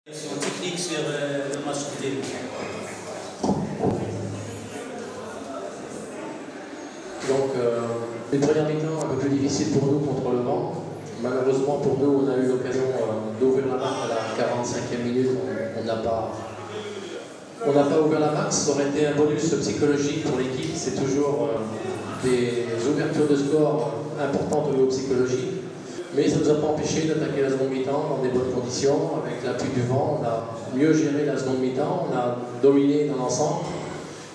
Technique sur le match de début. Donc, une première mi-temps un peu plus difficile pour nous contre le vent. Malheureusement pour nous, on a eu l'occasion d'ouvrir la marque à la 45e minute. On n'a pas ouvert la marque. Ça aurait été un bonus psychologique pour l'équipe. C'est toujours des ouvertures de score importantes au niveau psychologique. Mais ça ne nous a pas empêché d'attaquer la seconde mi-temps dans des bonnes conditions. Avec l'appui du vent, on a mieux géré la seconde mi-temps. On a dominé dans l'ensemble.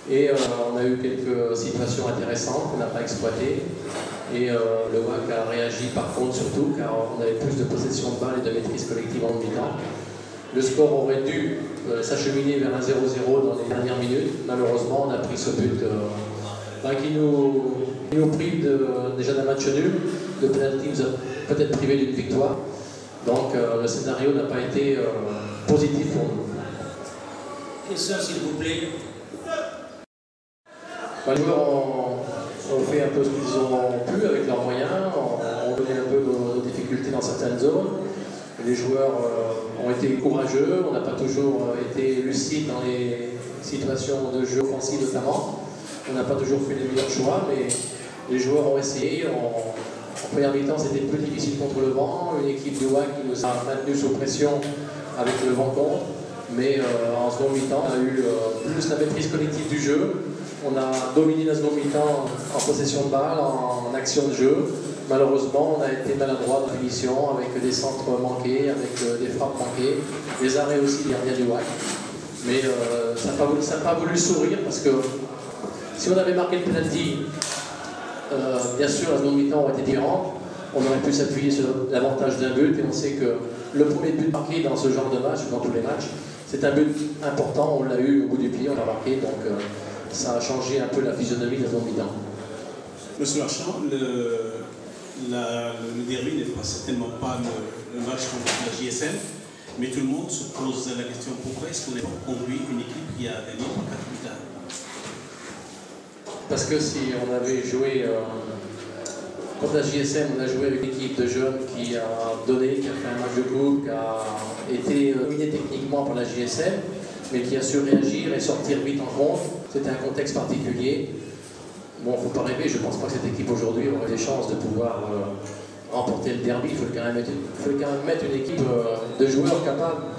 Et on a eu quelques situations intéressantes qu'on n'a pas exploitées. Et le WAC a réagi par contre surtout, car on avait plus de possession de balles et de maîtrise collective en mi-temps. Le score aurait dû s'acheminer vers un 0-0 dans les dernières minutes. Malheureusement, on a pris ce but qui nous prive déjà d'un match nul. Le penalty nous a peut-être privé d'une victoire. Donc le scénario n'a pas été positif pour nous. Question s'il vous plaît. Les joueurs ont fait un peu ce qu'ils ont pu avec leurs moyens, ont donné un peu nos difficultés dans certaines zones. Les joueurs ont été courageux, on n'a pas toujours été lucide dans les situations de jeu offensif notamment. On n'a pas toujours fait les meilleurs choix, mais les joueurs ont essayé. En première mi-temps, c'était plus difficile contre le vent. Une équipe du WAC qui nous a maintenus sous pression avec le vent contre. Mais en seconde mi-temps, on a eu plus la maîtrise collective du jeu. On a dominé la seconde mi-temps en possession de balle, en action de jeu. Malheureusement, on a été maladroit dans la finition avec des centres manqués, avec des frappes manquées, des arrêts aussi derrière du WAC. Mais ça n'a pas voulu sourire parce que si on avait marqué le penalty, bien sûr la seconde mi-temps aurait été différente. On aurait pu s'appuyer sur l'avantage d'un but et on sait que le premier but marqué dans ce genre de match, dans tous les matchs, c'est un but important, on l'a eu au bout du pied, on l'a marqué, donc ça a changé un peu la physionomie de la seconde mi-temps. Monsieur Marchand, le derby n'est certainement pas le match contre la JSM, mais tout le monde se pose la question pourquoi est-ce qu'on n'a pas conduit une équipe qui a gagné par 4 buts à 1? Parce que si on avait joué contre la JSM, on a joué avec une équipe de jeunes qui a donné, qui a fait un match de groupe, qui a été dominé techniquement par la JSM, mais qui a su réagir et sortir vite en compte. C'était un contexte particulier. Bon, il ne faut pas rêver, je ne pense pas que cette équipe aujourd'hui aurait des chances de pouvoir remporter le derby. Il faut quand même mettre une équipe de joueurs capables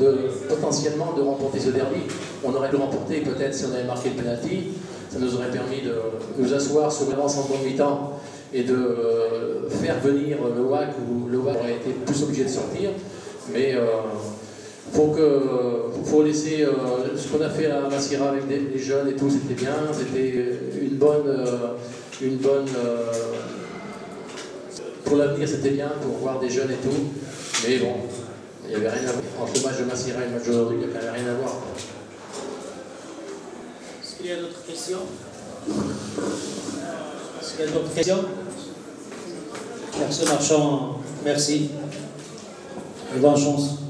potentiellement de remporter ce derby. On aurait pu remporter peut-être si on avait marqué le penalty. Ça nous aurait permis de nous asseoir sur l'avance en seconde mi-temps et de faire venir le WAC, où le WAC aurait été plus obligé de sortir. Mais faut laisser ce qu'on a fait à Massira avec les jeunes et tout, c'était bien, c'était une bonne pour l'avenir, c'était bien pour voir des jeunes et tout, mais bon, il n'y avait rien à voir entre le match de Massira et le match d'aujourd'hui, il n'y a quand même rien à voir. Est-ce qu'il y a d'autres questions? Est-ce qu'il y a d'autres questions? Merci Marchand, merci et bonne chance.